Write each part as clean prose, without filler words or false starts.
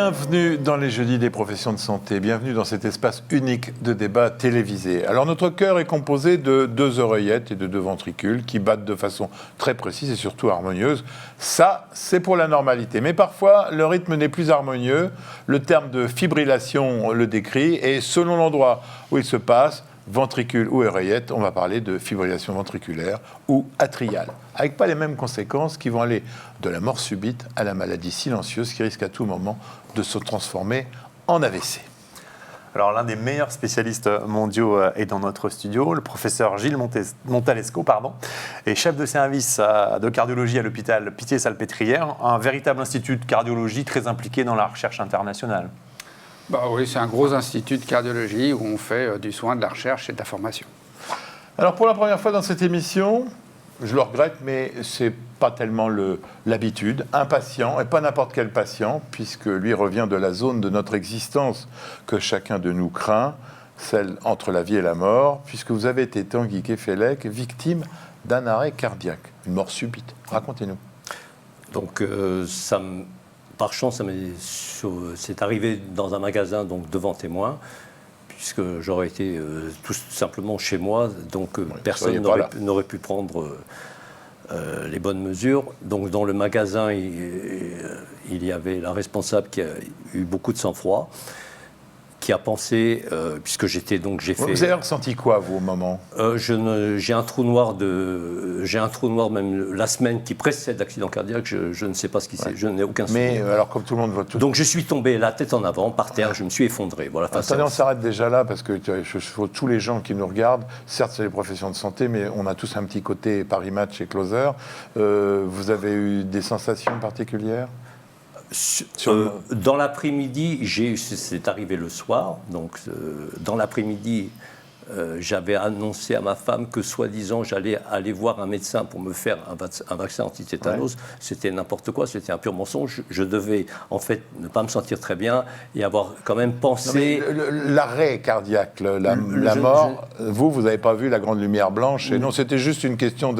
Bienvenue dans les jeudis des professions de santé, bienvenue dans cet espace unique de débat télévisé. Alors notre cœur est composé de 2 oreillettes et de 2 ventricules qui battent de façon très précise et surtout harmonieuse. Ça, c'est pour la normalité. Mais parfois, le rythme n'est plus harmonieux. Le terme de fibrillation le décrit et selon l'endroit où il se passe, ventricule ou oreillette, on va parler de fibrillation ventriculaire ou atriale, avec pas les mêmes conséquences qui vont aller de la mort subite à la maladie silencieuse qui risque à tout moment de se transformer en AVC. Alors l'un des meilleurs spécialistes mondiaux est dans notre studio, le professeur Gilles Montalesco, est chef de service de cardiologie à l'hôpital Pitié-Salpêtrière, un véritable institut de cardiologie très impliqué dans la recherche internationale. Oui, c'est un gros institut de cardiologie où on fait du soin, de la recherche et de la formation. Alors pour la première fois dans cette émission, je le regrette, mais c'est pas tellement l'habitude. Un patient, et pas n'importe quel patient, puisque lui revient de la zone de notre existence que chacun de nous craint, celle entre la vie et la mort, puisque vous avez été, Tanguy Kefelec, victime d'un arrêt cardiaque, une mort subite. Racontez-nous. Donc par chance, c'est arrivé dans un magasin, donc devant témoin, puisque j'aurais été tout simplement chez moi, donc personne n'aurait pu prendre les bonnes mesures. Donc dans le magasin, il y avait la responsable qui a eu beaucoup de sang-froid, qui a pensé, puisque j'ai fait... Vous avez ressenti quoi, vous, au moment ? J'ai un trou noir même la semaine qui précède l'accident cardiaque, je ne sais pas ce qui s'est... Je n'ai aucun souvenir. Mais alors, comme tout le monde voit tout... Donc je suis tombé la tête en avant, par terre, je me suis effondré. Voilà, attendez, on s'arrête déjà là, parce que tous les gens qui nous regardent, certes, c'est les professions de santé, mais on a tous un petit côté Paris Match et Closer. Vous avez eu des sensations particulières ? Dans l'après-midi, c'est arrivé le soir, donc dans l'après-midi, j'avais annoncé à ma femme que soi-disant j'allais aller voir un médecin pour me faire un vaccin anti-tétanos. Ouais. C'était n'importe quoi, c'était un pur mensonge. Je devais en fait ne pas me sentir très bien et avoir quand même pensé... L'arrêt cardiaque, la mort, vous n'avez pas vu la grande lumière blanche. Et non, c'était juste une question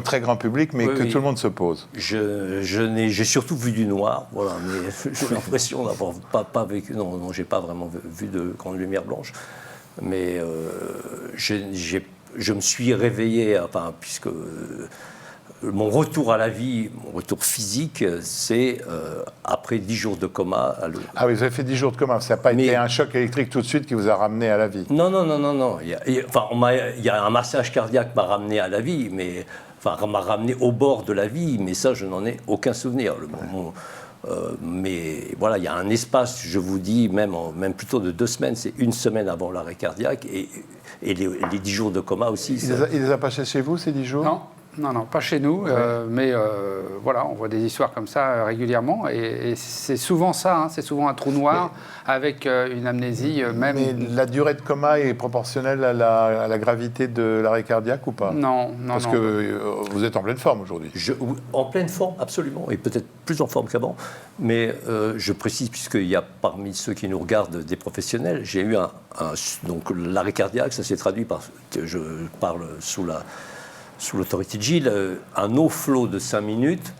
très grand public, mais que tout le monde se pose. J'ai surtout vu du noir, voilà, mais j'ai l'impression d'avoir pas vécu... Non, j'ai pas vraiment vu de grande lumière blanche. Mais je me suis réveillé, puisque mon retour à la vie, mon retour physique, c'est après 10 jours de coma. Ah oui, vous avez fait 10 jours de coma, ça n'a pas été un choc électrique tout de suite qui vous a ramené à la vie? Non. Il y a un massage cardiaque qui m'a ramené à la vie, mais m'a ramené au bord de la vie, mais ça, je n'en ai aucun souvenir. Mais voilà, il y a un espace, je vous dis, même plutôt de 2 semaines, c'est 1 semaine avant l'arrêt cardiaque, et les 10 jours de coma aussi. Il les a passés chez vous, ces 10 jours? Non, pas chez nous, mais voilà, on voit des histoires comme ça régulièrement, et c'est souvent ça, c'est souvent un trou noir avec une amnésie même... Mais la durée de coma est proportionnelle à la gravité de l'arrêt cardiaque ou pas? Non. Parce que vous êtes en pleine forme aujourd'hui. En pleine forme, absolument, et peut-être plus en forme qu'avant, mais je précise, puisqu'il y a parmi ceux qui nous regardent des professionnels, j'ai eu donc l'arrêt cardiaque, ça s'est traduit par, je parle sous l'autorité de Gilles, un haut flow de 5 minutes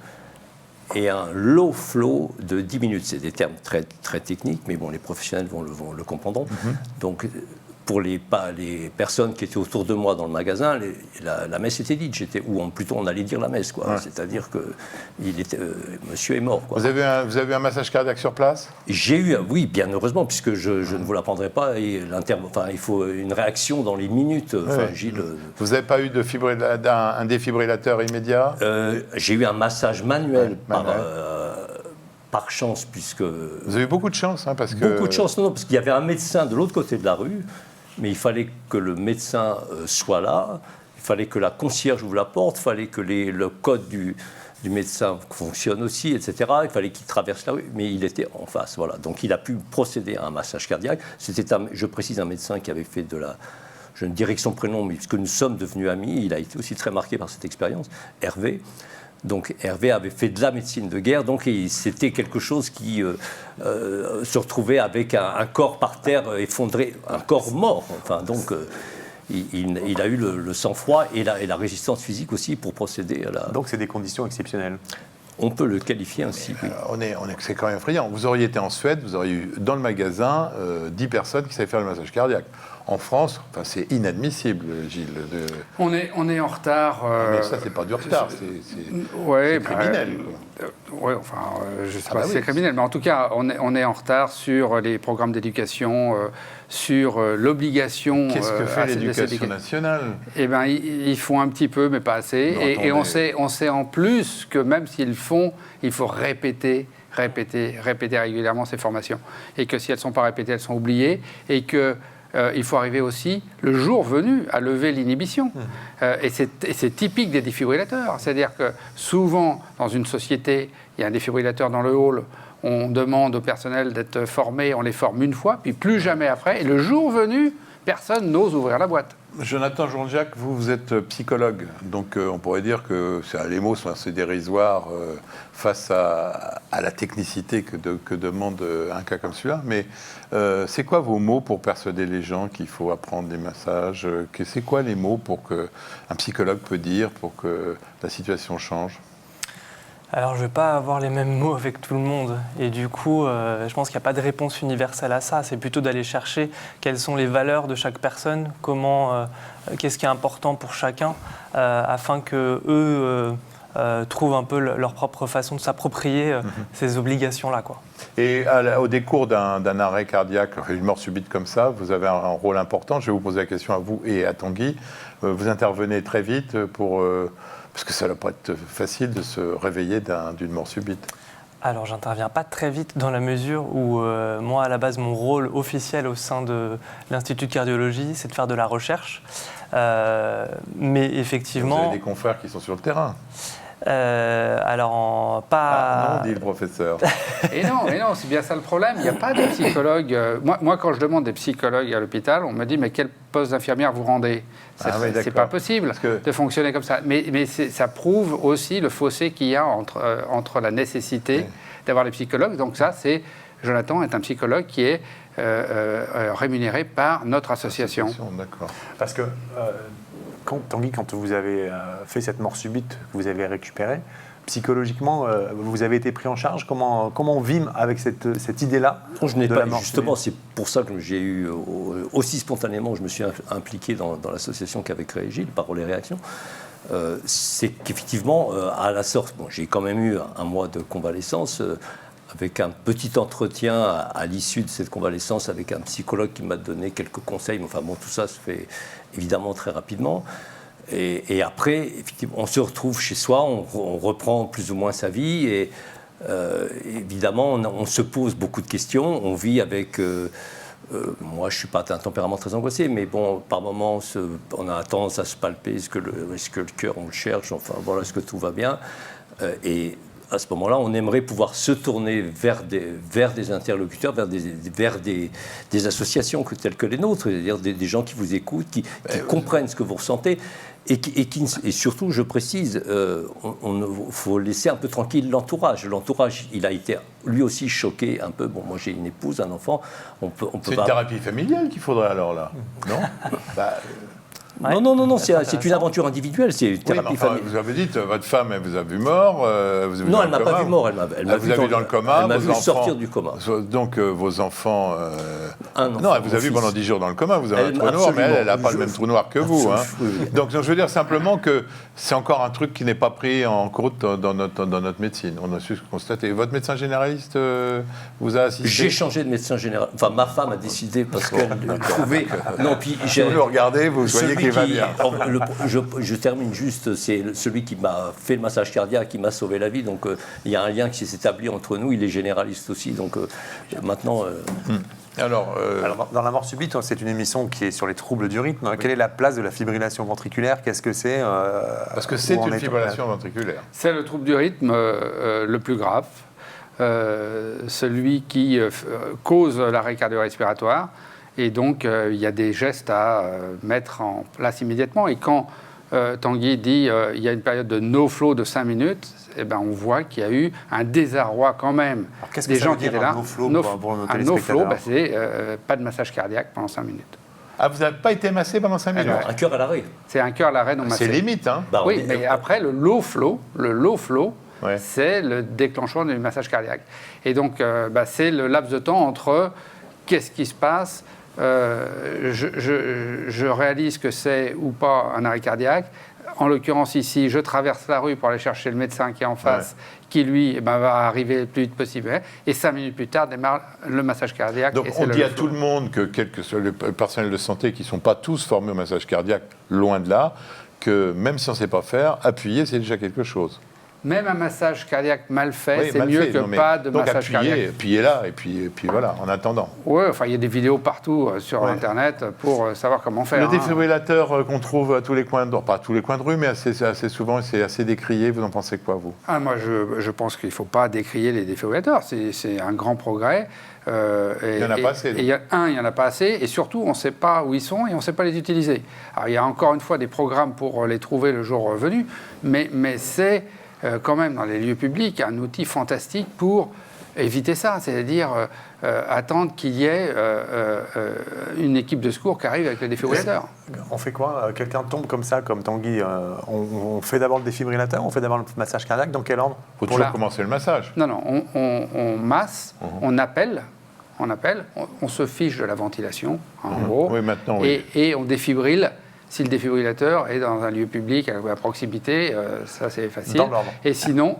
et un low flow de 10 minutes. C'est des termes très, très techniques, mais bon, les professionnels vont le comprendre. Donc, pour les personnes qui étaient autour de moi dans le magasin, la messe était dite. Plutôt on allait dire la messe, quoi. Ouais. C'est-à-dire que monsieur est mort, quoi. Vous avez eu un massage cardiaque sur place? J'ai eu, oui, bien heureusement, puisque je ne vous l'apprendrai pas. Et il faut une réaction dans les minutes. Gilles, vous n'avez pas eu un défibrillateur immédiat? J'ai eu un massage manuel. Par chance, puisque... Vous avez eu beaucoup de chance, parce que... Beaucoup de chance, non, parce qu'il y avait un médecin de l'autre côté de la rue, mais il fallait que le médecin soit là, il fallait que la concierge ouvre la porte, il fallait que le code du médecin fonctionne aussi, etc. Il fallait qu'il traverse la rue, mais il était en face, voilà. Donc il a pu procéder à un massage cardiaque. C'était, je précise, un médecin qui avait fait je ne dirais que son prénom, mais puisque nous sommes devenus amis, il a été aussi très marqué par cette expérience, Hervé. Donc Hervé avait fait de la médecine de guerre, donc c'était quelque chose qui se retrouvait avec un corps par terre effondré, un corps mort. Il a eu le sang-froid et la résistance physique aussi pour procéder à la... Donc c'est des conditions exceptionnelles. On peut le qualifier ainsi, oui. C'est quand même effrayant. Vous auriez été en Suède, vous auriez eu dans le magasin 10 personnes qui savaient faire le massage cardiaque. En France, c'est inadmissible, Gilles. On est en retard. Mais ça, c'est pas du retard, c'est criminel. Oui, enfin, je ne sais pas si c'est criminel, mais en tout cas, on est en retard sur les programmes d'éducation, sur l'obligation. Qu'est-ce que fait l'éducation nationale? Eh bien, ils font un petit peu, mais pas assez. Et on sait en plus que même s'ils le font, il faut répéter régulièrement ces formations. Et que si elles ne sont pas répétées, elles sont oubliées. Et que il faut arriver aussi, le jour venu, à lever l'inhibition. Et c'est typique des défibrillateurs. C'est-à-dire que souvent, dans une société, il y a un défibrillateur dans le hall, on demande au personnel d'être formé, on les forme une fois, puis plus jamais après. Et le jour venu, personne n'ose ouvrir la boîte. Jonathan Jean-Jacques, vous êtes psychologue, donc on pourrait dire que les mots sont assez dérisoires face à la technicité que demande un cas comme celui-là. Mais c'est quoi vos mots pour persuader les gens qu'il faut apprendre des massages? C'est quoi les mots qu'un psychologue peut dire pour que la situation change? Alors, je ne vais pas avoir les mêmes mots avec tout le monde. Et du coup, je pense qu'il n'y a pas de réponse universelle à ça. C'est plutôt d'aller chercher quelles sont les valeurs de chaque personne, qu'est-ce qui est important pour chacun, afin qu'eux trouvent un peu leur propre façon de s'approprier ces obligations-là, quoi. Et au décours d'un arrêt cardiaque, une mort subite comme ça, vous avez un rôle important. Je vais vous poser la question à vous et à Tanguy. Vous intervenez très vite parce que ça ne va pas être facile de se réveiller d'une mort subite. Alors, j'interviens pas très vite dans la mesure où, moi, à la base, mon rôle officiel au sein de l'Institut de cardiologie, c'est de faire de la recherche. Mais effectivement... Vous avez des confrères qui sont sur le terrain. Alors, pas... Ah, non, dit le professeur. Et non, c'est bien ça le problème. Il n'y a pas de psychologue. Moi, quand je demande des psychologues à l'hôpital, on me dit, mais quel poste d'infirmière vous rendez? C'est pas possible de fonctionner comme ça. Mais ça prouve aussi le fossé qu'il y a entre la nécessité d'avoir les psychologues. Donc ça, Jonathan est un psychologue qui est rémunéré par notre association. D'accord. Parce que... Tanguy, quand vous avez fait cette mort subite que vous avez récupérée, psychologiquement, vous avez été pris en charge. Comment on vit avec cette idée-là? Je n'ai pas, justement, c'est pour ça que j'ai eu aussi spontanément, je me suis impliqué dans l'association qu'avait créée Gilles, Parole et Réaction. C'est qu'effectivement, à la sorte, j'ai quand même eu un mois de convalescence. Avec un petit entretien à l'issue de cette convalescence avec un psychologue qui m'a donné quelques conseils. Enfin bon, tout ça se fait évidemment très rapidement. Et après, effectivement, on se retrouve chez soi, on reprend plus ou moins sa vie. Et évidemment, on se pose beaucoup de questions. On vit avec... moi, je ne suis pas d'un tempérament très angoissé, mais bon, par moments, on a tendance à se palper. Est-ce que le cœur, on le cherche? Enfin, voilà, est-ce que tout va bien? Et à ce moment-là, on aimerait pouvoir se tourner vers des interlocuteurs, vers des associations telles que les nôtres, c'est-à-dire des gens qui vous écoutent, qui comprennent ce que vous ressentez, et surtout, je précise, il faut laisser un peu tranquille l'entourage. L'entourage, il a été lui aussi choqué un peu. Bon, moi j'ai une épouse, un enfant, on peut c'est une thérapie familiale qu'il faudrait alors là, non? Non, c'est une aventure individuelle, c'est une thérapie familiale. Vous avez dit, votre femme, elle vous a vu mort. Non, elle ne m'a pas vu mort, elle m'a vu dans le coma. Elle m'a vu sortir du coma. Donc vos enfants... Non, elle vous a vu pendant 10 jours dans le coma, vous avez un trou noir, mais elle n'a pas le même trou noir que vous. Donc je veux dire simplement que c'est encore un truc qui n'est pas pris en compte dans notre médecine. On a su constater. Votre médecin généraliste vous a assisté? J'ai changé de médecin général. Enfin, ma femme a décidé parce qu'elle trouvait... Non, puis si vous le regardez, vous voyez qu'il va bien. Je termine juste, c'est celui qui m'a fait le massage cardiaque, qui m'a sauvé la vie. Donc il y a un lien qui s'est établi entre nous. Il est généraliste aussi. Donc maintenant... Alors, dans la mort subite, c'est une émission qui est sur les troubles du rythme. Oui. Quelle est la place de la fibrillation ventriculaire? Qu'est-ce que c'est? Parce que c'est une fibrillation ventriculaire. C'est le trouble du rythme le plus grave, celui qui cause l'arrêt cardio-respiratoire. Et donc, il y a des gestes à mettre en place immédiatement. Et quand Tanguy dit il y a une période de no-flow de 5 minutes, eh ben, on voit qu'il y a eu un désarroi quand même des gens qui étaient là. Un no-flow, c'est pas de massage cardiaque pendant 5 minutes. Ah, vous n'avez pas été massé pendant 5 minutes? Un cœur à l'arrêt. C'est un cœur à l'arrêt non massé. C'est limite, hein? Oui, mais après, le low flow, Ouais. c'est le déclenchement du massage cardiaque. Et donc, c'est le laps de temps entre qu'est-ce qui se passe, je réalise que c'est ou pas un arrêt cardiaque. En l'occurrence ici, je traverse la rue pour aller chercher le médecin qui est en face, qui lui va arriver le plus vite possible. Et 5 minutes plus tard démarre le massage cardiaque. Donc on dit à tout le monde que, quel que soit le personnel de santé, qui ne sont pas tous formés au massage cardiaque, loin de là, que même si on ne sait pas faire, appuyer, c'est déjà quelque chose. Même un massage cardiaque mal fait, Oui, c'est mal mieux fait, que non, mais pas de donc massage cardiaque. Appuyez là, et puis voilà, en attendant. Oui, enfin, il y a des vidéos partout sur Ouais. Internet pour savoir comment faire. Le défibrillateur qu'on trouve à tous les coins de, pas à tous les coins de rue, mais assez souvent, c'est assez décrié. Vous en pensez quoi, vous? Moi, je pense qu'il ne faut pas décrier les défibrillateurs. C'est un grand progrès. Il n'y en a pas assez. Il n'y en a pas assez. Et surtout, on ne sait pas où ils sont et on ne sait pas les utiliser. Alors, il y a encore une fois des programmes pour les trouver le jour venu, mais c'est quand même dans les lieux publics un outil fantastique pour éviter ça, c'est-à-dire attendre qu'il y ait une équipe de secours qui arrive avec le défibrillateur. On fait quoi? Quelqu'un tombe comme ça, comme Tanguy, on fait d'abord le défibrillateur, on fait d'abord le massage cardiaque, dans quel ordre? Il faut toujours commencer le massage. Non, on masse, on appelle, on se fiche de la ventilation, en gros, Oui, maintenant, oui. et on défibrille. Si le défibrillateur est dans un lieu public à proximité, ça c'est facile. Dans l'ordre. Et sinon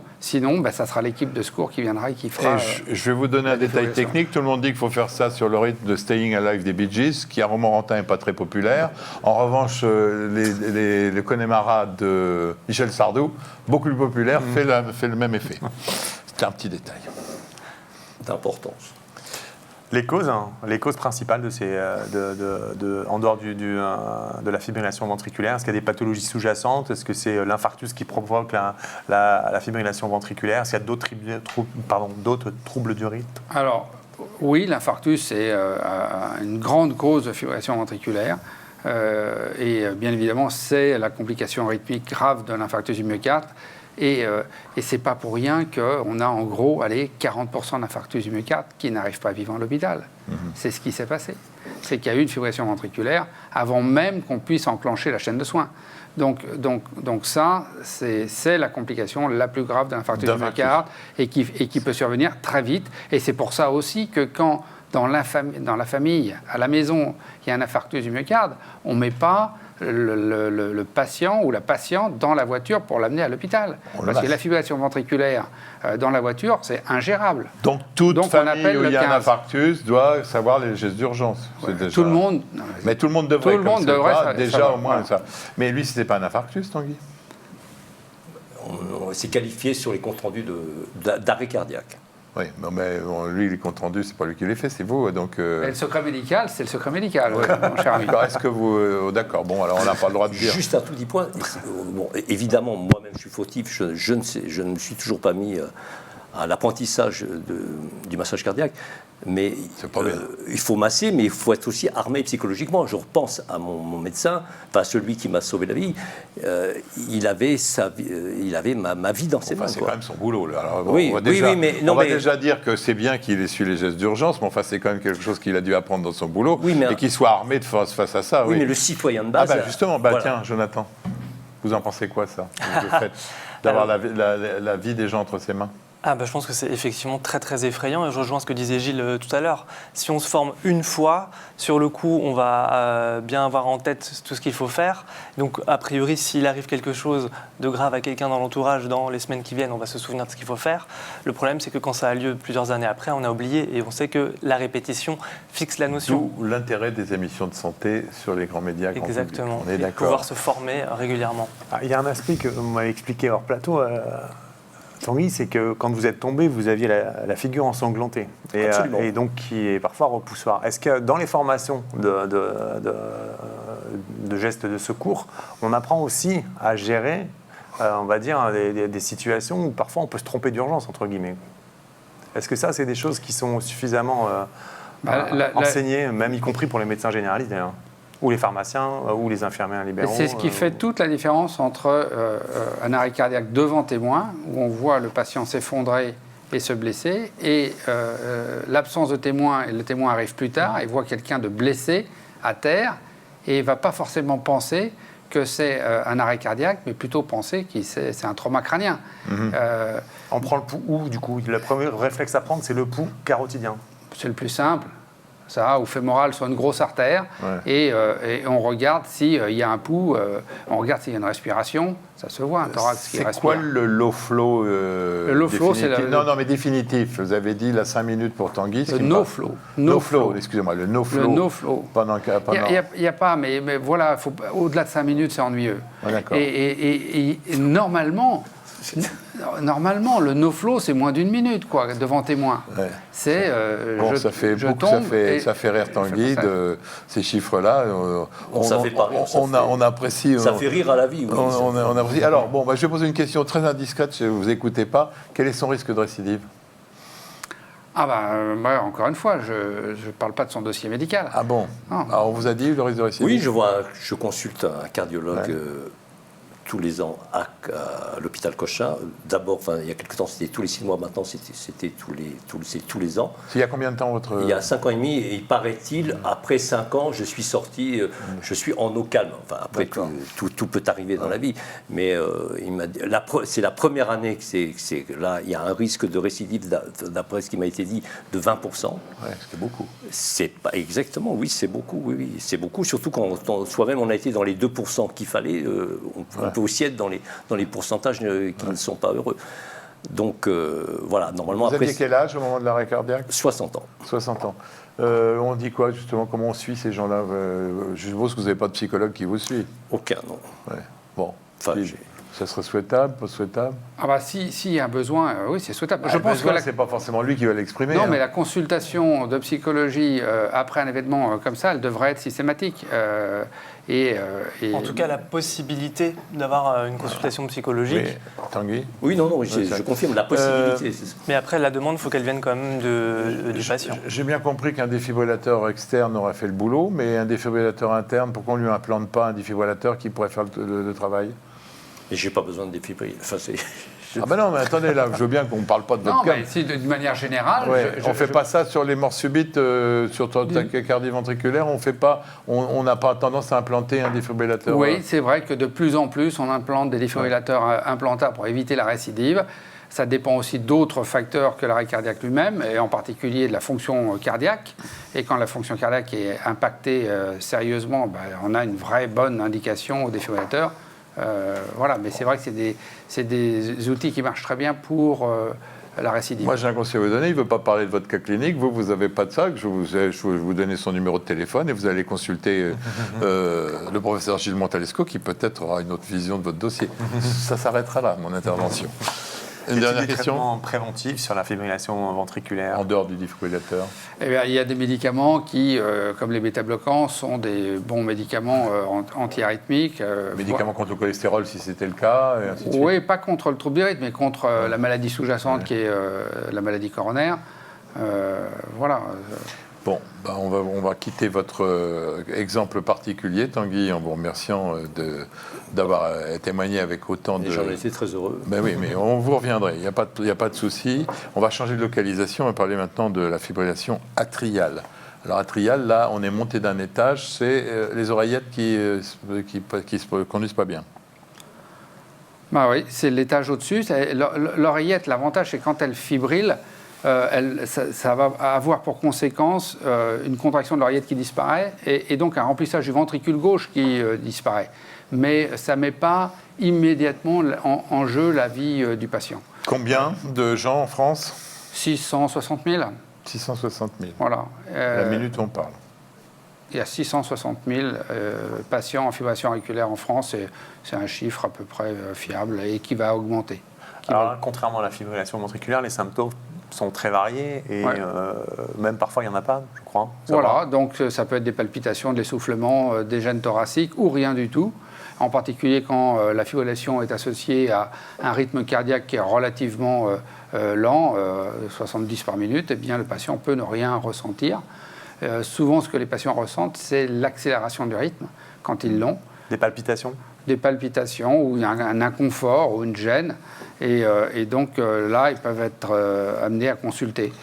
ça sera l'équipe de secours qui viendra et qui fera. Je vais vous donner un détail défibrillation. technique. Tout le monde dit qu'il faut faire ça sur le rythme de Staying Alive des Bee Gees, qui à Romorantin n'est pas très populaire. En revanche, le Connemara de Michel Sardou, beaucoup plus populaire, fait le même effet. C'est un petit détail. D'importance. Les causes principales de ces, en dehors de la fibrillation ventriculaire, est-ce qu'il y a des pathologies sous-jacentes? Est-ce que c'est l'infarctus qui provoque la fibrillation ventriculaire? Est-ce qu'il y a d'autres troubles du rythme? Alors, oui, l'infarctus est une grande cause de fibrillation ventriculaire. Et bien évidemment, c'est la complication rythmique grave de l'infarctus du myocarde. Et ce n'est pas pour rien qu'on a en gros 40% d'infarctus du myocarde qui n'arrivent pas à vivre à l'hôpital. C'est ce qui s'est passé. C'est qu'il y a eu une fibrillation ventriculaire avant même qu'on puisse enclencher la chaîne de soins. Donc ça, c'est la complication la plus grave de l'infarctus du myocarde et qui peut survenir très vite. Et c'est pour ça aussi que quand dans la famille, à la maison, il y a un infarctus du myocarde, on ne met pas le patient ou la patiente dans la voiture pour l'amener à l'hôpital. Parce que la fibrillation ventriculaire dans la voiture, c'est ingérable. Donc toute famille où il y a un 15. infarctus doit savoir les gestes d'urgence. Ouais, Déjà... Tout le monde. Mais tout le monde devrait. Tout le monde devrait déjà savoir, au moins voilà. ça. Mais lui, c'était pas un infarctus, Tanguy? On s'est qualifié sur les comptes rendus d'arrêt cardiaque. Oui, mais lui, les comptes rendus, c'est pas lui qui les fait, c'est vous. Donc, Et le secret médical, c'est le secret médical, mon cher ami. D'accord, est-ce que vous... d'accord, bon, alors on n'a pas le droit de dire. Juste un tout petit point. Bon, évidemment, moi-même, je suis fautif. Je ne me suis toujours pas mis à l'apprentissage du massage cardiaque. Mais il faut masser, mais il faut être aussi armé psychologiquement. Je repense à mon médecin, enfin celui qui m'a sauvé la vie. Il avait ma vie dans ses mains. C'est quand même son boulot. Là. Alors, oui, on va déjà dire que c'est bien qu'il ait su les gestes d'urgence, mais enfin, c'est quand même quelque chose qu'il a dû apprendre dans son boulot, et qu'il soit armé face à ça. Oui, mais le citoyen de base... justement, voilà. Tiens, Jonathan, vous en pensez quoi, ça, le fait d'avoir la vie des gens entre ses mains? Je pense que c'est effectivement très très effrayant et je rejoins ce que disait Gilles tout à l'heure. Si on se forme une fois, sur le coup, on va bien avoir en tête tout ce qu'il faut faire. Donc, a priori, s'il arrive quelque chose de grave à quelqu'un dans l'entourage dans les semaines qui viennent, on va se souvenir de ce qu'il faut faire. Le problème, c'est que quand ça a lieu plusieurs années après, on a oublié et on sait que la répétition fixe la notion. D'où l'intérêt des émissions de santé sur les grands médias. Exactement. On est d'accord. Pouvoir se former régulièrement. Il y a un aspect que vous m'avez expliqué hors plateau. Tanguy, c'est que quand vous êtes tombé, vous aviez la figure ensanglantée et donc qui est parfois repoussoire. Est-ce que dans les formations de gestes de secours, on apprend aussi à gérer, on va dire, des situations où parfois on peut se tromper d'urgence, entre guillemets? Est-ce que ça, c'est des choses qui sont suffisamment enseignées, même y compris pour les médecins généralistes d'ailleurs, ou les pharmaciens, ou les infirmiers libéraux? C'est ce qui fait toute la différence entre un arrêt cardiaque devant témoin, où on voit le patient s'effondrer et se blesser, et l'absence de témoin, et le témoin arrive plus tard, et voit quelqu'un de blessé à terre, et ne va pas forcément penser que c'est un arrêt cardiaque, mais plutôt penser que c'est un trauma crânien. On prend le pouls où, du coup? Le premier réflexe à prendre, c'est le pouls carotidien. C'est le plus simple. Ça, ou fémoral sur une grosse artère, et on regarde s'il y a un pouls, on regarde s'il y a une respiration, ça se voit, un thorax qui respire. C'est quoi le low flow Le low flow, c'est Non, mais définitif. Vous avez dit la 5 minutes pour Tanguy. Le no flow. No flow, excusez-moi, le no flow. Le no flow. Il n'y a pas, mais voilà, au-delà de 5 minutes, c'est ennuyeux. D'accord. Et normalement, le no-flow, c'est moins d'1 minute, quoi, devant témoin. Ouais. C'est. Ça fait rire Tanguy de ces chiffres-là. Ça fait pas rire. On apprécie. Ça fait rire à la vie. Oui, on apprécie. Alors, je vais poser une question très indiscrète, si vous n'écoutez pas. Quel est son risque de récidive? Encore une fois, je ne parle pas de son dossier médical. Ah bon? Alors, on vous a dit le risque de récidive? Oui, je consulte un cardiologue. Tous les ans à l'hôpital Cochin. D'abord, il y a quelques temps, c'était tous les 6 mois. Maintenant, c'était tous les ans. Il y a combien de temps votre... Il y a 5 ans et demi. Et il paraît-il, après 5 ans, je suis sorti, je suis en eau calme. Enfin, après, tout peut arriver dans la vie. Mais il m'a dit, c'est la première année que là, il y a un risque de récidive, d'après ce qui m'a été dit, de 20%. C'est beaucoup. C'est pas exactement, oui, c'est beaucoup. Oui, c'est beaucoup. Surtout quand soi-même, on a été dans les 2% qu'il fallait. On peut aussi être dans les pourcentages qui ne sont pas heureux. Donc, voilà, normalement... Vous aviez quel âge au moment de l'arrêt cardiaque? 60 ans. 60 ans. On dit quoi, justement? Comment on suit ces gens-là? Je suppose que vous n'avez pas de psychologue qui vous suit. Aucun, non. Ouais. Bon. Enfin, ça serait souhaitable, pas souhaitable? S'il y a un besoin, oui, c'est souhaitable. Je pense que c'est pas forcément lui qui va l'exprimer. Non, mais la consultation de psychologie après un événement comme ça, elle devrait être systématique. En tout cas, la possibilité d'avoir une consultation psychologique. Mais, Tanguy? Oui, non, je confirme la possibilité. Mais après, la demande, il faut qu'elle vienne quand même du patient. J'ai bien compris qu'un défibrillateur externe aurait fait le boulot, mais un défibrillateur interne, pourquoi on ne lui implante pas un défibrillateur qui pourrait faire le travail? Et j'ai pas besoin de défibriller. Enfin, non, mais attendez, là, je veux bien qu'on ne parle pas de votre cas. Non, mais si, d'une manière générale... on ne fait pas ça sur les morts subites, sur tachycardie ventriculaire, on n'a pas tendance à implanter un défibrillateur. Oui, c'est vrai que de plus en plus, on implante des défibrillateurs implantables pour éviter la récidive. Ça dépend aussi d'autres facteurs que l'arrêt cardiaque lui-même, et en particulier de la fonction cardiaque. Et quand la fonction cardiaque est impactée sérieusement, on a une vraie bonne indication au défibrillateur. Voilà, mais c'est vrai que c'est des outils qui marchent très bien pour la récidive. Moi, j'ai un conseil à vous donner. Il ne veut pas parler de votre cas clinique. Vous n'avez pas de ça. Je vais vous donner son numéro de téléphone et vous allez consulter le professeur Gilles Montalesco qui peut-être aura une autre vision de votre dossier. Ça s'arrêtera là, mon intervention. Une dernière question. Traitements préventifs sur la fibrillation ventriculaire? En dehors du défibrillateur? Eh bien, il y a des médicaments qui, comme les bêta-bloquants, sont des bons médicaments anti-arythmiques. Médicaments contre le cholestérol, si c'était le cas, et ainsi de suite. Oui, pas contre le trouble du rythme, mais contre la maladie sous-jacente qui est la maladie coronaire. Voilà. Bon, on va quitter votre exemple particulier, Tanguy, en vous remerciant d'avoir témoigné avec autant de... J'en étais très heureux. Ben oui, mais on vous reviendrait, il n'y a pas de souci. On va changer de localisation, on va parler maintenant de la fibrillation atriale. Alors atriale, là, on est monté d'un étage, c'est les oreillettes qui se conduisent pas bien. Oui, c'est l'étage au-dessus. L'oreillette, l'avantage, c'est quand elle fibrille, ça va avoir pour conséquence une contraction de l'oreillette qui disparaît et donc un remplissage du ventricule gauche qui disparaît. Mais ça ne met pas immédiatement en jeu la vie du patient. Combien de gens en France? 660 000. 660 000. Voilà. La minute où on parle. Il y a 660 000 patients en fibrillation auriculaire en France. C'est un chiffre à peu près fiable et qui va augmenter. Alors, contrairement à la fibrillation ventriculaire, les symptômes sont très variés et même parfois il n'y en a pas, je crois. Voilà, donc ça peut être des palpitations, de l'essoufflement, des gènes thoraciques ou rien du tout. En particulier quand la fibrillation est associée à un rythme cardiaque qui est relativement lent, 70 par minute, eh bien le patient peut ne rien ressentir. Souvent, ce que les patients ressentent, c'est l'accélération du rythme quand ils l'ont. Des palpitations? Des palpitations ou un inconfort ou une gêne. Et donc là, ils peuvent être amenés à consulter.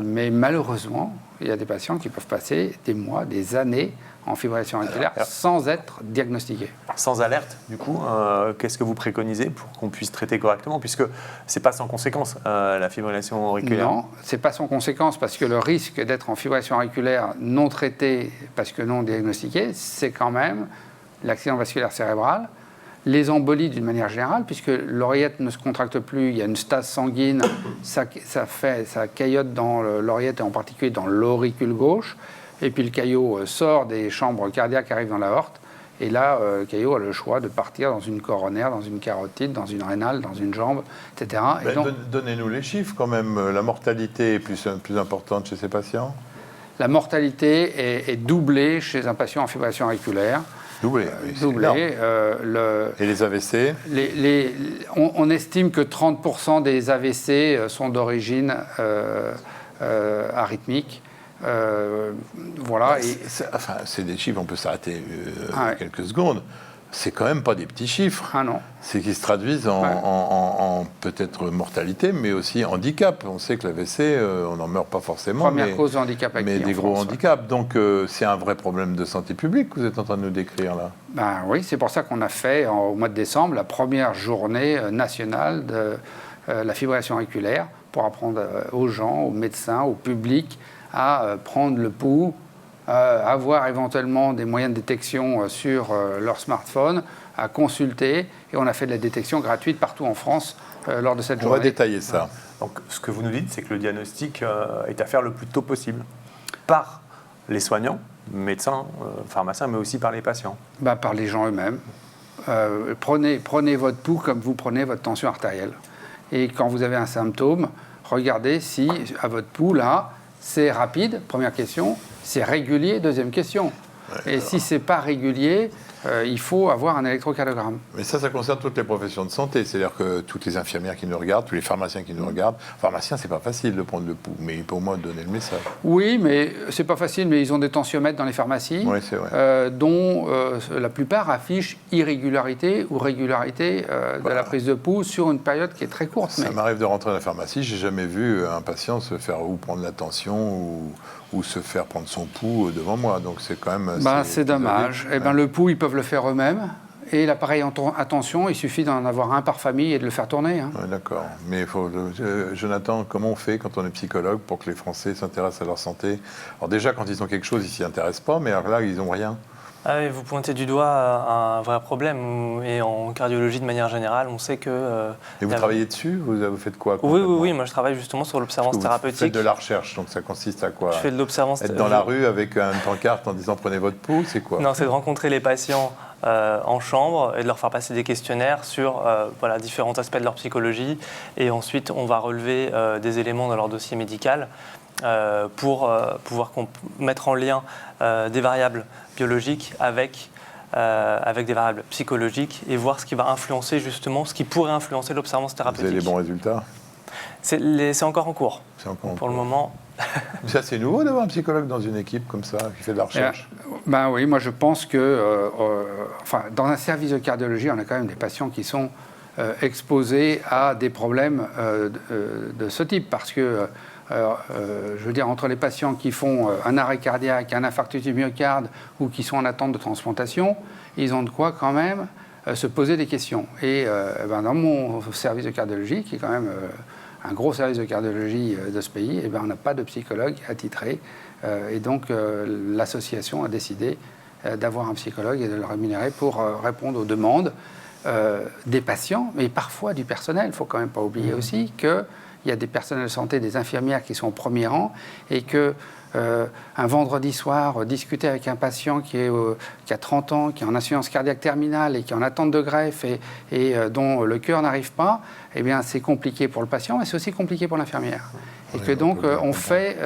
Mais malheureusement, il y a des patients qui peuvent passer des mois, des années en fibrillation auriculaire sans être diagnostiqués. Sans alerte, du coup, qu'est-ce que vous préconisez pour qu'on puisse traiter correctement, puisque c'est pas sans conséquence la fibrillation auriculaire? Non, c'est pas sans conséquence, parce que le risque d'être en fibrillation auriculaire non traitée, parce que non diagnostiquée, c'est quand même l'accident vasculaire cérébral, les embolies d'une manière générale, puisque l'oreillette ne se contracte plus, il y a une stase sanguine, ça caillote dans l'oreillette et en particulier dans l'auricule gauche, et puis le caillot sort des chambres cardiaques, arrive dans l'aorte, et là, le caillot a le choix de partir dans une coronaire, dans une carotide, dans une rénale, dans une jambe, etc. Et donc, donnez-nous les chiffres quand même. La mortalité est plus importante chez ces patients? La mortalité est doublée chez un patient en fibrillation auriculaire. Doublé. Et les AVC? On estime que 30% des AVC sont d'origine arythmique. Voilà. C'est des chiffres, on peut s'arrêter quelques secondes. C'est quand même pas des petits chiffres. Ah non. C'est qui se traduisent en peut-être mortalité, mais aussi handicap. On sait que l'AVC, on n'en meurt pas forcément. Première cause de handicap acquis mais des en gros France, handicaps. Donc c'est un vrai problème de santé publique que vous êtes en train de nous décrire là. Ben oui, c'est pour ça qu'on a fait au mois de décembre la première journée nationale de la fibrillation auriculaire pour apprendre aux gens, aux médecins, au public à prendre le pouls, avoir éventuellement des moyens de détection sur leur smartphone, à consulter. Et on a fait de la détection gratuite partout en France lors de cette journée. On va détailler ça. Donc, ce que vous nous dites, c'est que le diagnostic est à faire le plus tôt possible par les soignants, médecins, pharmaciens, mais aussi par les patients. Par les gens eux-mêmes. Prenez votre pouls comme vous prenez votre tension artérielle. Et quand vous avez un symptôme, regardez si à votre pouls, là, c'est rapide, première question, c'est régulier, deuxième question. Ouais, et si ce n'est pas régulier, il faut avoir un électrocardiogramme. Mais ça concerne toutes les professions de santé. C'est-à-dire que toutes les infirmières qui nous regardent, tous les pharmaciens qui nous regardent. Pharmacien, c'est pas facile de prendre le pouls, mais il peut au moins donner le message. Oui, mais c'est pas facile, mais ils ont des tensiomètres dans les pharmacies, oui, c'est vrai. Dont la plupart affichent irrégularité ou régularité de la prise de pouls sur une période qui est très courte. Ça m'arrive de rentrer dans la pharmacie, j'ai jamais vu un patient se faire ou prendre la tension ou se faire prendre son pouls devant moi. Donc c'est quand même... c'est dommage. Le pouls, ils peuvent le faire eux-mêmes. Et l'appareil attention, il suffit d'en avoir un par famille et de le faire tourner. Hein. Ouais, d'accord. Mais Jonathan, comment on fait quand on est psychologue pour que les Français s'intéressent à leur santé? Alors déjà, quand ils ont quelque chose, ils ne s'y intéressent pas, mais alors là, ils n'ont rien. Ah oui, vous pointez du doigt un vrai problème. Et en cardiologie, de manière générale, on sait que... Et vous travaillez dessus? Vous faites quoi? Oui, moi je travaille justement sur l'observance thérapeutique. Vous faites de la recherche, donc ça consiste à quoi? Je fais de l'observance... Être dans la rue avec une pancarte en disant « prenez votre pouls », c'est quoi? Non, c'est de rencontrer les patients en chambre et de leur faire passer des questionnaires sur différents aspects de leur psychologie. Et ensuite, on va relever des éléments dans leur dossier médical pour pouvoir mettre en lien des variables biologiques avec des variables psychologiques et voir ce qui va influencer justement, ce qui pourrait influencer l'observance thérapeutique. Vous avez les bons résultats? C'est encore en cours. C'est encore en cours. Pour le moment. Ça, c'est nouveau d'avoir un psychologue dans une équipe comme ça, qui fait de la recherche? Oui, moi je pense que dans un service de cardiologie, on a quand même des patients qui sont exposés à des problèmes de ce type, parce que je veux dire, entre les patients qui font un arrêt cardiaque, un infarctus du myocarde ou qui sont en attente de transplantation, ils ont de quoi quand même se poser des questions. Et dans mon service de cardiologie, qui est quand même un gros service de cardiologie de ce pays, on n'a pas de psychologue attitré. Et donc l'association a décidé d'avoir un psychologue et de le rémunérer pour répondre aux demandes des patients, mais parfois du personnel. Il ne faut quand même pas oublier aussi que il y a des personnels de santé, des infirmières qui sont au premier rang et que un vendredi soir, discuter avec un patient qui a 30 ans, qui est en insuffisance cardiaque terminale et qui est en attente de greffe et dont le cœur n'arrive pas, c'est compliqué pour le patient, mais c'est aussi compliqué pour l'infirmière. Et que donc, on fait,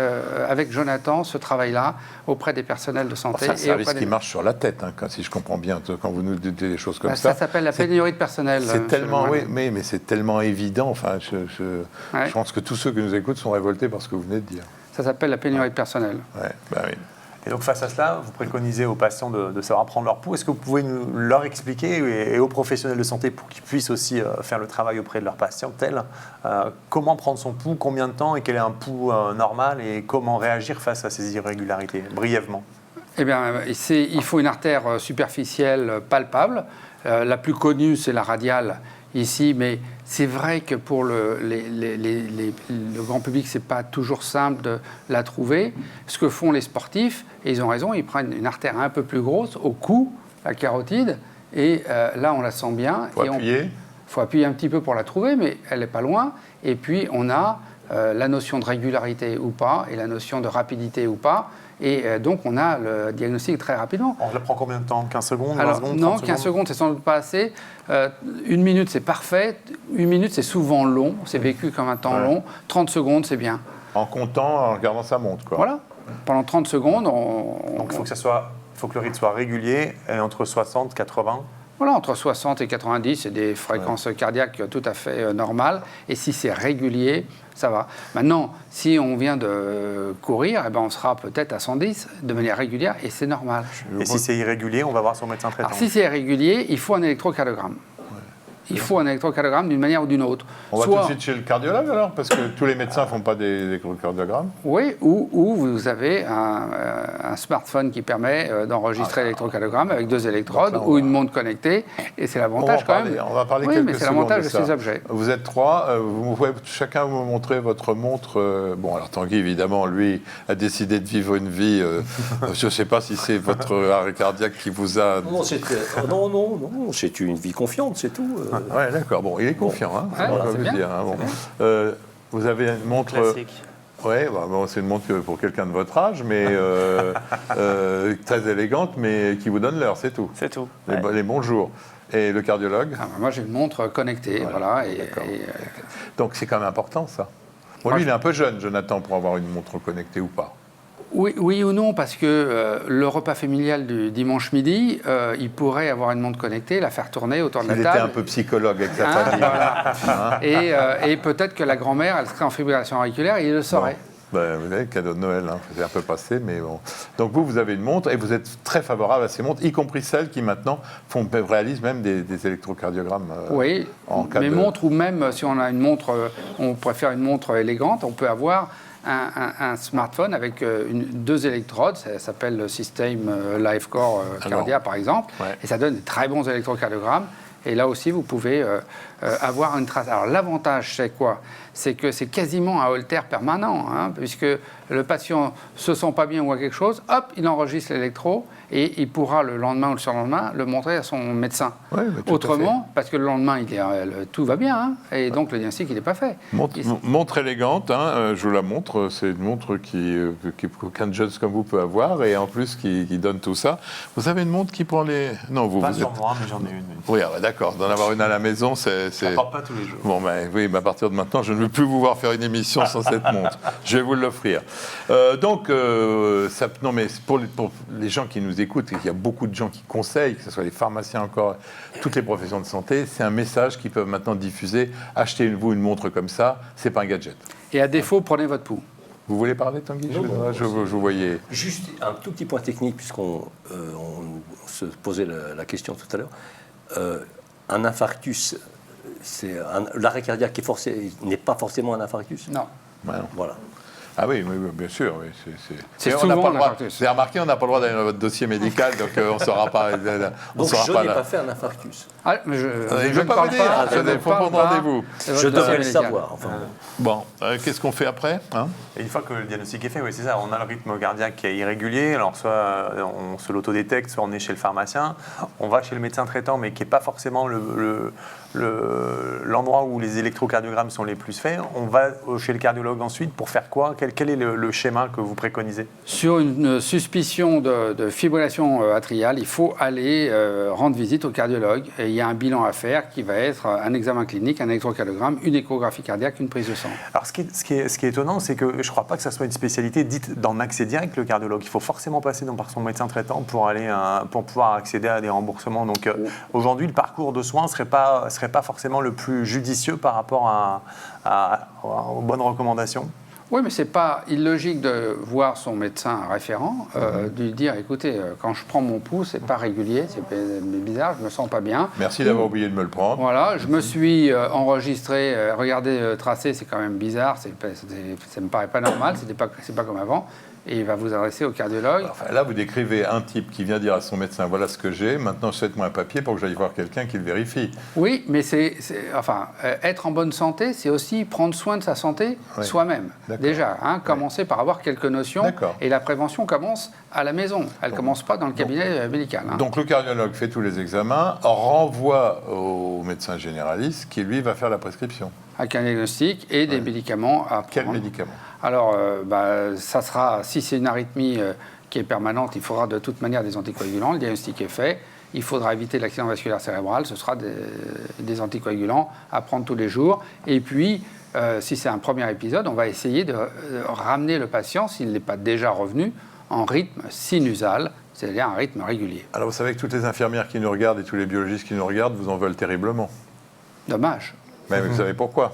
avec Jonathan, ce travail-là auprès des personnels de santé. C'est un service qui marche sur la tête, si je comprends bien, quand vous nous dites des choses comme ça. Ça s'appelle la pénurie de personnel. C'est tellement, mais c'est tellement évident. Enfin, je pense que tous ceux qui nous écoutent sont révoltés par ce que vous venez de dire. Ça s'appelle la pénurie de personnel. Oui. Et donc face à cela, vous préconisez aux patients de savoir prendre leur pouls. Est-ce que vous pouvez leur expliquer et aux professionnels de santé pour qu'ils puissent aussi faire le travail auprès de leurs patients comment prendre son pouls, combien de temps et quel est un pouls normal et comment réagir face à ces irrégularités, brièvement? Eh bien, il faut une artère superficielle palpable. La plus connue, c'est la radiale ici, mais c'est vrai que pour le grand public, ce n'est pas toujours simple de la trouver. Ce que font les sportifs, et ils ont raison, ils prennent une artère un peu plus grosse au cou, la carotide, et là, on la sent bien. Il faut appuyer. Il faut appuyer un petit peu pour la trouver, mais elle n'est pas loin. Et puis, on a la notion de régularité ou pas, et la notion de rapidité ou pas. Et donc, on a le diagnostic très rapidement. On la prend combien de temps? 15 secondes, 20 Alors, secondes, non, 30 15 secondes, c'est sans doute pas assez. 1 minute, c'est parfait. 1 minute, c'est souvent long. C'est vécu comme un temps long. 30 secondes, c'est bien. En comptant, en regardant sa montre, quoi. Voilà. Pendant 30 secondes, Donc, il faut que le rythme soit régulier, et entre 60 et 80. Voilà, entre 60 et 90, c'est des fréquences cardiaques tout à fait normales. Et si c'est régulier, ça va. Maintenant, si on vient de courir, eh ben on sera peut-être à 110 de manière régulière, et c'est normal. Et si c'est irrégulier, on va voir son médecin traitant. Alors, si c'est irrégulier, il faut un électrocardiogramme. Il faut un électrocardiogramme d'une manière ou d'une autre. On va tout de suite chez le cardiologue alors, parce que tous les médecins ne font pas des électrocardiogrammes. Oui, ou vous avez un smartphone qui permet d'enregistrer l'électrocardiogramme avec 2 électrodes ou une montre connectée. Et c'est l'avantage quand même. On va parler oui, quelques mais c'est secondes l'avantage de ça. ces objets. Vous êtes 3, vous pouvez chacun vous montrer votre montre. Bon, alors Tanguy, évidemment, lui, a décidé de vivre une vie. Je ne sais pas si c'est votre arrêt cardiaque qui vous a... Non, c'est une vie confiante, c'est tout. Ouais, d'accord. Bon, il est confiant, hein. Ouais, On va c'est vous bien. dire, hein, bon. Vous avez une montre... Classique. Oui, bon, c'est une montre pour quelqu'un de votre âge, mais très élégante, mais qui vous donne l'heure, c'est tout. C'est tout. Les bons jours. Et le cardiologue? Ah, moi, j'ai une montre connectée, voilà. Donc c'est quand même important, ça. Bon, lui, il est un peu jeune, Jonathan, pour avoir une montre connectée ou pas. Oui ou non, parce que le repas familial du dimanche midi, il pourrait avoir une montre connectée, la faire tourner autour de la Il table. était un peu psychologue avec sa famille. Voilà. Hein? Et peut-être que la grand-mère, elle serait en fibrillation auriculaire et il le saurait. Ben, vous avez le cadeau de Noël, hein. C'est un peu passé, mais bon. Donc vous avez une montre et vous êtes très favorable à ces montres, y compris celles qui maintenant réalisent même des électrocardiogrammes. Oui, mais montres, ou même si on a une montre, on préfère une montre élégante, on peut avoir un smartphone avec 2 électrodes, ça s'appelle le système LifeCore Cardia par exemple, et ça donne de très bons électrocardiogrammes. Et là aussi, vous pouvez avoir une trace. Alors l'avantage, c'est quoi? C'est que c'est quasiment un holter permanent, hein, puisque le patient se sent pas bien ou a quelque chose, hop, il enregistre l'électro et il pourra le lendemain ou le surlendemain le montrer à son médecin. Ouais, Autrement, parce que le lendemain, tout va bien, hein, et donc le diagnostic, il n'est pas fait. Montre élégante, hein, je vous la montre, c'est une montre qu'un jeune comme vous peut avoir, et en plus qui donne tout ça. Vous avez une montre qui prend les... Non, vous Pas êtes... sur moi, mais j'en ai une. Oui, d'accord, d'en avoir une à la maison, c'est... Je ne porte pas tous les jours. Bon, ben oui, mais à partir de maintenant, je ne veux plus vous voir faire une émission sans cette montre. Je vais vous l'offrir. Non, mais pour les gens qui nous écoutent, et il y a beaucoup de gens qui conseillent, que ce soit les pharmaciens encore, toutes les professions de santé, c'est un message qu'ils peuvent maintenant diffuser. Achetez-vous une montre comme ça, c'est pas un gadget. Et à défaut, prenez votre pouls. Vous voulez parler, Tanguy? Je vous voyais. Juste un tout petit point technique, puisqu'on se posait la question tout à l'heure. Un infarctus, l'arrêt cardiaque n'est pas forcément un infarctus. Non. Ouais, non. Voilà. Ah oui, bien sûr. Oui, C'est on souvent n'a pas le droit. l'infarctus. Vous avez remarqué, on n'a pas le droit d'aller dans votre dossier médical, donc on ne saura pas. Donc je n'ai pas fait un infarctus. Ah, mais je ne veux ne pas parle vous dire, pas. je ne faut prendre rendez-vous. Je devrais le savoir. Enfin, Bon, qu'est-ce qu'on fait après, hein? Et une fois que le diagnostic est fait, oui, c'est ça, on a le rythme cardiaque qui est irrégulier, alors soit on se l'autodétecte, soit on est chez le pharmacien, on va chez le médecin traitant, mais qui n'est pas forcément l'endroit où les électrocardiogrammes sont les plus faits. On va chez le cardiologue ensuite pour faire quoi? Quel est le schéma que vous préconisez? Sur une suspicion de fibrillation atriale, il faut aller rendre visite au cardiologue. Et il y a un bilan à faire qui va être un examen clinique, un électrocardiogramme, une échographie cardiaque, une prise de sang. Alors ce qui est étonnant, c'est que je ne crois pas que ça soit une spécialité dite dans l'accès direct, le cardiologue. Il faut forcément passer par son médecin traitant pour pouvoir accéder à des remboursements. Donc aujourd'hui, le parcours de soins ne serait pas forcément le plus judicieux par rapport aux bonnes recommandations. Oui, mais c'est pas illogique de voir son médecin référent, de lui dire, écoutez, quand je prends mon pouls, c'est pas régulier, c'est bizarre, je me sens pas bien. Merci d'avoir oublié de me le prendre. Voilà, je me suis enregistré, regardez le tracé, c'est quand même bizarre, ça me paraît pas normal, c'est pas comme avant. Et il va vous adresser au cardiologue. Enfin, là, vous décrivez un type qui vient dire à son médecin, voilà ce que j'ai, maintenant faites-moi un papier pour que j'aille voir quelqu'un qui le vérifie. Oui, mais être en bonne santé, c'est aussi prendre soin de sa santé soi-même. Déjà, commencer par avoir quelques notions. Et la prévention commence à la maison. Elle ne commence pas dans le cabinet médical. Donc le cardiologue fait tous les examens, renvoie au médecin généraliste qui, lui, va faire la prescription. Avec un diagnostic et des médicaments à prendre. Quels médicaments? Alors, ça sera, si c'est une arythmie qui est permanente, il faudra de toute manière des anticoagulants. Le diagnostic est fait. Il faudra éviter l'accident vasculaire cérébral. Ce sera des anticoagulants à prendre tous les jours. Et puis, si c'est un premier épisode, on va essayer de ramener le patient, s'il n'est pas déjà revenu, en rythme sinusal, c'est-à-dire un rythme régulier. Alors, vous savez que toutes les infirmières qui nous regardent et tous les biologistes qui nous regardent vous en veulent terriblement. Dommage. Mais vous savez pourquoi?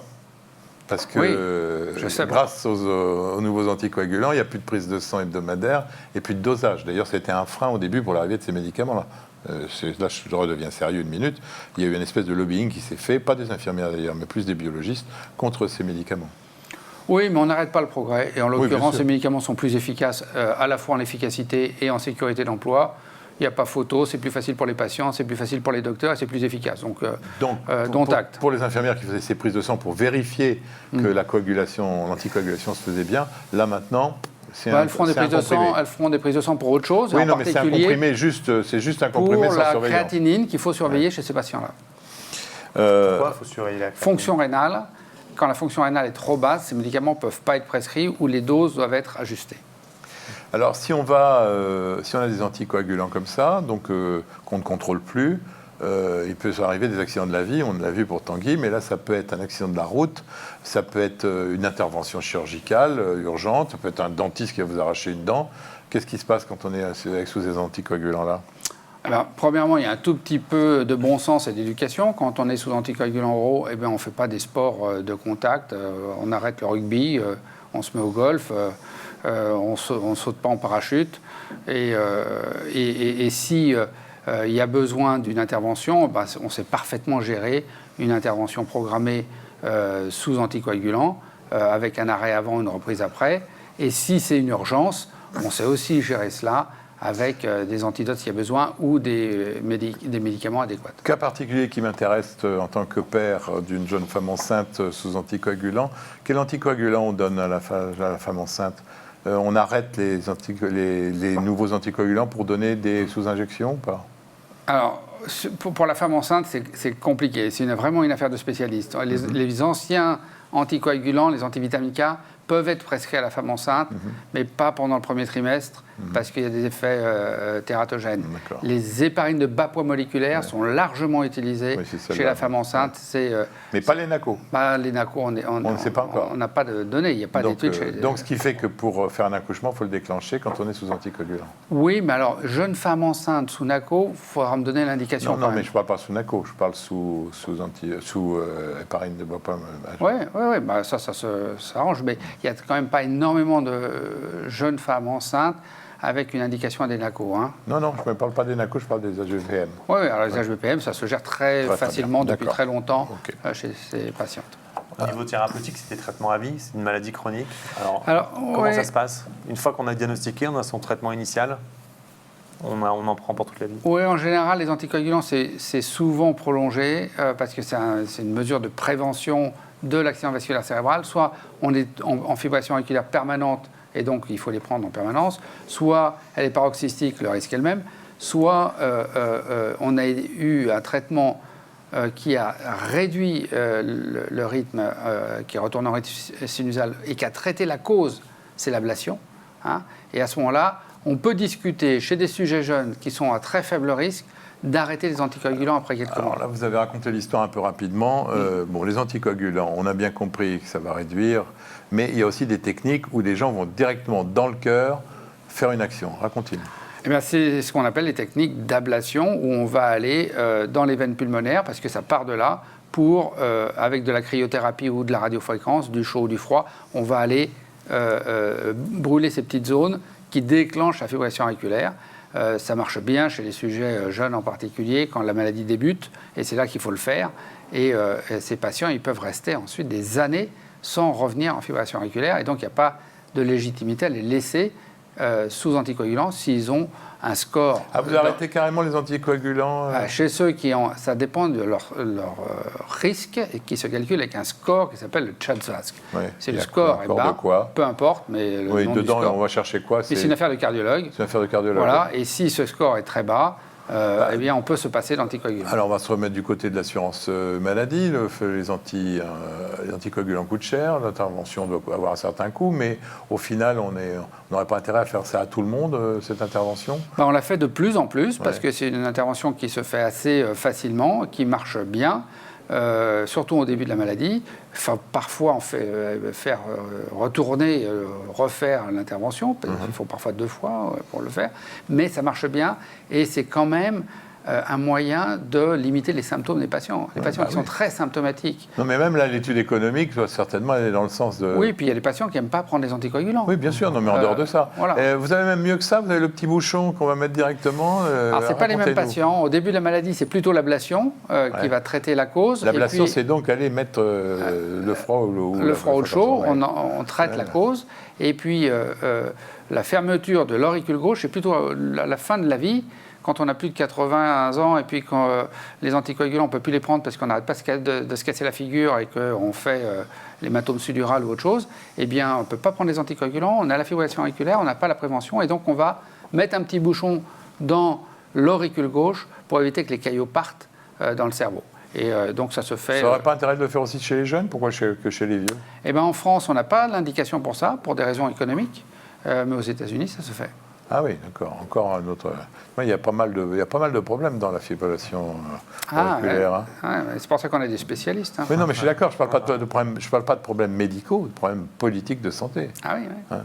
Parce que grâce aux nouveaux anticoagulants, il n'y a plus de prise de sang hebdomadaire et plus de dosage. D'ailleurs, c'était un frein au début pour l'arrivée de ces médicaments-là. Là, je redeviens sérieux une minute. Il y a eu une espèce de lobbying qui s'est fait, pas des infirmières d'ailleurs, mais plus des biologistes, contre ces médicaments. Oui, mais on n'arrête pas le progrès. Et en l'occurrence, ces médicaments sont plus efficaces à la fois en efficacité et en sécurité d'emploi. Il n'y a pas photo, c'est plus facile pour les patients, c'est plus facile pour les docteurs et c'est plus efficace. Donc acte. Pour les infirmières qui faisaient ces prises de sang pour vérifier que l'anticoagulation se faisait bien, là maintenant, elles feront des prises de sang pour autre chose. Oui, non, mais c'est un comprimé, c'est juste un comprimé sans surveillance. Pour la créatinine qu'il faut surveiller chez ces patients-là. Pourquoi il faut surveiller la créatinine? Fonction rénale. Quand la fonction rénale est trop basse, ces médicaments ne peuvent pas être prescrits ou les doses doivent être ajustées. Alors, si on a des anticoagulants comme ça, donc qu'on ne contrôle plus, il peut arriver des accidents de la vie, on l'a vu pour Tanguy, mais là, ça peut être un accident de la route, ça peut être une intervention chirurgicale urgente, ça peut être un dentiste qui va vous arracher une dent. Qu'est-ce qui se passe quand on est sous ces anticoagulants-là? Premièrement, il y a un tout petit peu de bon sens et d'éducation. Quand on est sous anticoagulants oraux, on ne fait pas des sports de contact, on arrête le rugby, on se met au golf. On ne saute pas en parachute. Et si il y a besoin d'une intervention, on sait parfaitement gérer une intervention programmée sous anticoagulant, avec un arrêt avant, une reprise après. Et si c'est une urgence, on sait aussi gérer cela avec des antidotes s'il y a besoin ou des médicaments adéquats. Cas particulier qui m'intéresse en tant que père d'une jeune femme enceinte sous anticoagulant. Quel anticoagulant on donne à la femme enceinte? On arrête les nouveaux anticoagulants pour donner des sous-injections ou pas? Alors, pour la femme enceinte, c'est compliqué. C'est vraiment une affaire de spécialistes. Les anciens anticoagulants, les antivitamines K, peuvent être prescrits à la femme enceinte, mais pas pendant le premier trimestre, parce qu'il y a des effets tératogènes. Les héparines de bas poids moléculaire sont largement utilisées chez la femme enceinte. Mais pas les NACO. Les NACO, on ne sait pas encore. On n'a pas de données, il n'y a pas d'études. Donc, ce qui fait que pour faire un accouchement, il faut le déclencher quand on est sous anticoagulant. Oui, mais alors, jeune femme enceinte sous NACO, il faudra me donner l'indication. Non, mais je ne parle pas sous NACO, je parle sous héparine de bas poids. Oui, ça s'arrange, mais il n'y a quand même pas énormément de jeunes femmes enceintes avec une indication à des NACO. Non, je ne parle pas des NACO, je parle des HBPM. Oui, alors les HBPM, ça se gère très facilement depuis très longtemps chez ces patientes. Au niveau thérapeutique, c'est des traitements à vie, c'est une maladie chronique. Alors comment ça se passe? Une fois qu'on a diagnostiqué, on a son traitement initial, on en prend pour toute la vie? Oui, en général, les anticoagulants, c'est souvent prolongé parce que c'est une mesure de prévention de l'accident vasculaire cérébral. Soit on est en fibrillation auriculaire permanente et donc il faut les prendre en permanence, soit elle est paroxystique, le risque est le même, soit on a eu un traitement qui a réduit le rythme, qui retourne en rythme sinusal et qui a traité la cause, c'est l'ablation. Et à ce moment-là, on peut discuter chez des sujets jeunes qui sont à très faible risque d'arrêter les anticoagulants après quelques mois. Alors là, vous avez raconté l'histoire un peu rapidement. Les anticoagulants, on a bien compris que ça va réduire, mais il y a aussi des techniques où des gens vont directement dans le cœur faire une action. Racontez-nous. C'est ce qu'on appelle les techniques d'ablation, où on va aller dans les veines pulmonaires, parce que ça part de là, avec de la cryothérapie ou de la radiofréquence, du chaud ou du froid, on va aller brûler ces petites zones qui déclenchent la fibrillation auriculaire. Ça marche bien chez les sujets jeunes en particulier, quand la maladie débute, et c'est là qu'il faut le faire. Et ces patients, ils peuvent rester ensuite des années sans revenir en fibrillation auriculaire, et donc il n'y a pas de légitimité à les laisser sous anticoagulants s'ils ont un score. Ah, vous arrêtez carrément les anticoagulants Chez ceux qui ont, ça dépend de leur risque et qui se calcule avec un score qui s'appelle le CHA2-VASc. Ouais. C'est le score est bas, de quoi peu importe, mais le Oui, nom dedans, du score. on va chercher quoi? Mais c'est une affaire de cardiologue. C'est une affaire de cardiologue. Voilà, et si ce score est très bas, eh bien, on peut se passer d'anticoagulants. Alors, on va se remettre du côté de l'assurance maladie. Les anticoagulants coûtent cher. L'intervention doit avoir un certain coût. Mais au final, on n'aurait pas intérêt à faire ça à tout le monde, cette intervention? On l'a fait de plus en plus parce que c'est une intervention qui se fait assez facilement, qui marche bien. Surtout au début de la maladie. Enfin, parfois, on fait faire retourner, refaire l'intervention. Il faut parfois 2 fois pour le faire. Mais ça marche bien et c'est quand même un moyen de limiter les symptômes des patients. Les patients qui sont très symptomatiques. Non, mais même là, l'étude économique doit certainement aller dans le sens de... Oui, puis il y a des patients qui n'aiment pas prendre des anticoagulants. Oui, bien sûr, non, mais en dehors de ça. Voilà. Vous avez même mieux que ça, vous avez le petit bouchon qu'on va mettre directement. Alors, ce n'est pas les mêmes patients. Au début de la maladie, c'est plutôt l'ablation qui va traiter la cause. L'ablation, c'est donc aller mettre le froid ou le froid ou le chaud, on traite la cause. Et puis, la fermeture de l'auricule gauche, c'est plutôt à la fin de la vie, quand on a plus de 80 ans et puis quand les anticoagulants, on ne peut plus les prendre parce qu'on n'arrête pas de se casser la figure et qu'on fait l'hématome suddural ou autre chose, eh bien, on ne peut pas prendre les anticoagulants, on a la fibrillation auriculaire, on n'a pas la prévention, et donc on va mettre un petit bouchon dans l'auricule gauche pour éviter que les caillots partent dans le cerveau. Et donc ça se fait... Ça n'aurait pas intérêt de le faire aussi chez les jeunes? Pourquoi que chez les vieux? Eh bien, en France, on n'a pas l'indication pour ça, pour des raisons économiques, mais aux États-Unis, ça se fait. Ah oui, d'accord. Encore un autre... Il y a pas mal de problèmes dans la fibrillation auriculaire. C'est pour ça qu'on a des spécialistes. Oui, non, mais je suis d'accord. Je ne parle pas de problèmes médicaux, de problèmes politiques de santé. Ah oui, oui.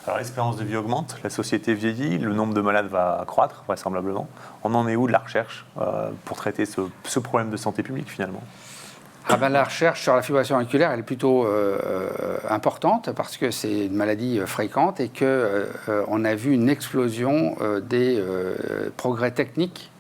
Alors l'espérance de vie augmente, la société vieillit, le nombre de malades va croître, vraisemblablement. On en est où de la recherche pour traiter ce problème de santé publique, finalement? La recherche sur la fibrillation auriculaire, elle est plutôt importante parce que c'est une maladie fréquente et qu'on a vu une explosion des progrès techniques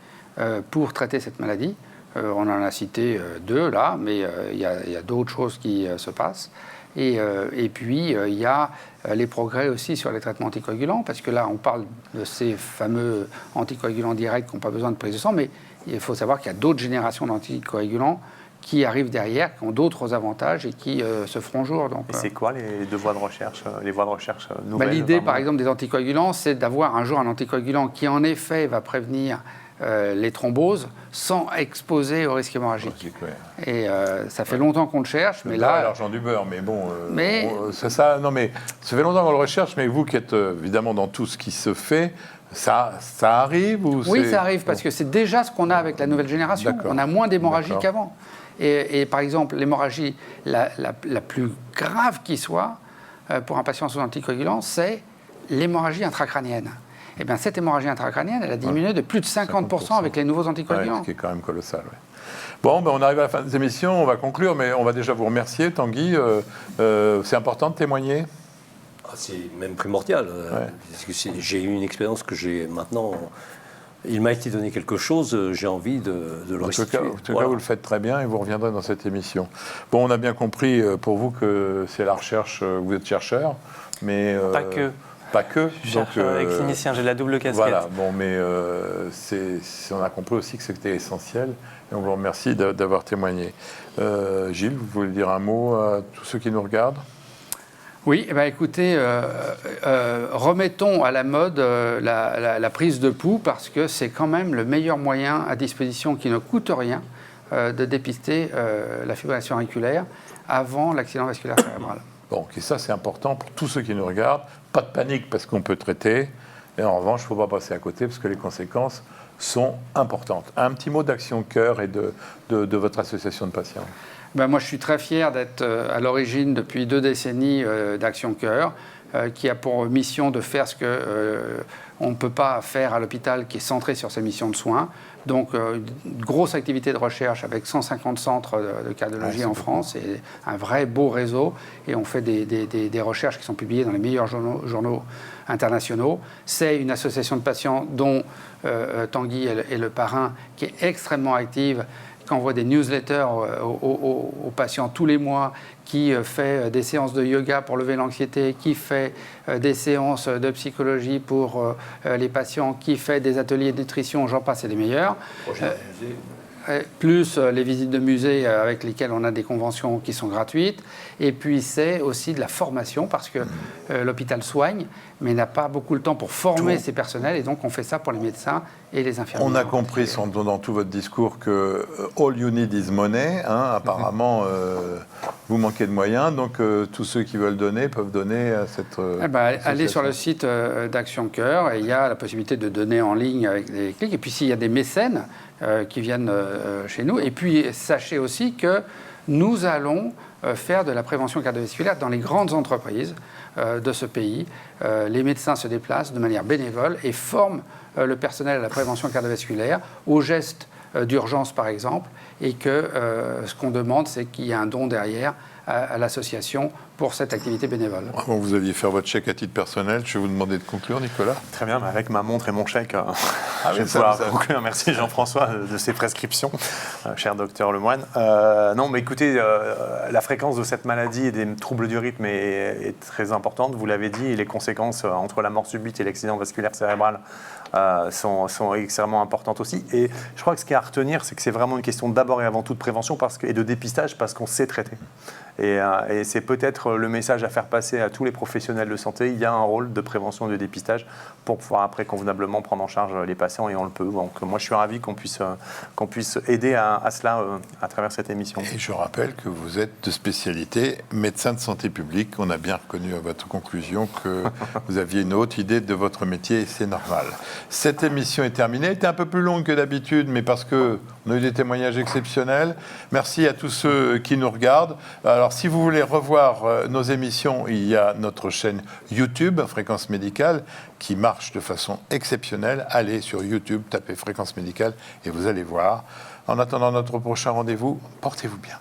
pour traiter cette maladie. On en a cité 2 là, mais il y a d'autres choses qui se passent. Et puis, il y a les progrès aussi sur les traitements anticoagulants, parce que là, on parle de ces fameux anticoagulants directs qui n'ont pas besoin de prise de sang, mais il faut savoir qu'il y a d'autres générations d'anticoagulants qui arrivent derrière, qui ont d'autres avantages et qui se feront jour. Donc, et c'est quoi les voies de recherche nouvelles? L'idée, par exemple, des anticoagulants, c'est d'avoir un jour un anticoagulant qui, en effet, va prévenir les thromboses sans exposer au risque hémorragique. Et ça fait longtemps qu'on le cherche, mais là... l'argent du beurre, mais bon... c'est ça, non mais ça fait longtemps qu'on le recherche, mais vous qui êtes évidemment dans tout ce qui se fait, ça arrive ou Oui, ça arrive, parce que c'est déjà ce qu'on a avec la nouvelle génération. On a moins d'hémorragie qu'avant. Et par exemple, l'hémorragie la plus grave qui soit pour un patient sous anticoagulant, c'est l'hémorragie intracrânienne. Et bien, cette hémorragie intracrânienne, elle a diminué de plus de 50% avec les nouveaux anticoagulants. Ce qui est quand même colossal. Ouais. Bon, on arrive à la fin de cette émission, on va conclure, mais on va déjà vous remercier, Tanguy. C'est important de témoigner? C'est même primordial. Parce que j'ai eu une expérience que j'ai maintenant... Il m'a été donné quelque chose, j'ai envie de le restituer. En tout cas, vous le faites très bien et vous reviendrez dans cette émission. Bon, on a bien compris pour vous que c'est la recherche, vous êtes chercheur, mais... Pas que. Je suis chercheur et clinicien, j'ai la double casquette. Voilà, bon, mais on a compris aussi que c'était essentiel et on vous remercie d'avoir témoigné. Gilles, vous voulez dire un mot à tous ceux qui nous regardent? Oui, écoutez, remettons à la mode la prise de pouls parce que c'est quand même le meilleur moyen à disposition qui ne coûte rien de dépister la fibrillation auriculaire avant l'accident vasculaire cérébral. Bon, et ça c'est important pour tous ceux qui nous regardent. Pas de panique parce qu'on peut traiter. Et en revanche, il ne faut pas passer à côté parce que les conséquences sont importantes. Un petit mot d'Action Cœur et de votre association de patients. Moi, je suis très fier d'être à l'origine depuis 2 décennies d'Action Cœur. qui a pour mission de faire ce qu'on ne peut pas faire à l'hôpital, qui est centré sur ses missions de soins. Donc, une grosse activité de recherche avec 150 centres de cardiologie en France et un vrai beau réseau. Et on fait des recherches qui sont publiées dans les meilleurs journaux internationaux. C'est une association de patients dont Tanguy est le parrain, qui est extrêmement active, qui envoie des newsletters aux patients tous les mois, qui fait des séances de yoga pour lever l'anxiété, qui fait des séances de psychologie pour les patients, qui fait des ateliers de nutrition, j'en passe, c'est les meilleurs. Plus les visites de musées avec lesquelles on a des conventions qui sont gratuites. Et puis c'est aussi de la formation, parce que l'hôpital soigne, mais n'a pas beaucoup le temps pour former ses personnels, et donc on fait ça pour les médecins et les infirmiers. On a compris dans tout votre discours que all you need is money. Apparemment, vous manquez de moyens, donc tous ceux qui veulent donner peuvent donner à cette allez sur le site d'Action Cœur, et il y a la possibilité de donner en ligne avec des clics. Et puis s'il y a des mécènes qui viennent chez nous, et puis sachez aussi que nous allons faire de la prévention cardiovasculaire dans les grandes entreprises de ce pays. Les médecins se déplacent de manière bénévole et forment le personnel à la prévention cardiovasculaire, aux gestes d'urgence par exemple, et que ce qu'on demande, c'est qu'il y ait un don derrière à l'association pour cette activité bénévole. Bon, vous aviez fait votre chèque à titre personnel, je vais vous demander de conclure, Nicolas. Très bien, avec ma montre et mon chèque, je vais pouvoir conclure. Merci Jean-François de ces prescriptions, cher docteur Lemoine. Non, mais écoutez, la fréquence de cette maladie et des troubles du rythme est très importante, vous l'avez dit, et les conséquences entre la mort subite et l'accident vasculaire cérébral sont extrêmement importantes aussi. Et je crois que ce qu'il y a à retenir, c'est que c'est vraiment une question d'abord et avant tout de prévention et de dépistage, parce qu'on sait traiter. Et c'est peut-être le message à faire passer à tous les professionnels de santé. Il y a un rôle de prévention et de dépistage pour pouvoir après convenablement prendre en charge les patients, et on le peut. Donc moi, je suis ravi qu'on puisse aider à cela à travers cette émission. Et je rappelle que vous êtes de spécialité médecin de santé publique. On a bien reconnu à votre conclusion que vous aviez une haute idée de votre métier, et c'est normal. Cette émission est terminée. Elle était un peu plus longue que d'habitude, mais parce qu'on a eu des témoignages exceptionnels. Merci à tous ceux qui nous regardent. Alors, si vous voulez revoir nos émissions, il y a notre chaîne YouTube, Fréquence Médicale, qui marche de façon exceptionnelle. Allez sur YouTube, tapez Fréquence Médicale et vous allez voir. En attendant notre prochain rendez-vous, portez-vous bien.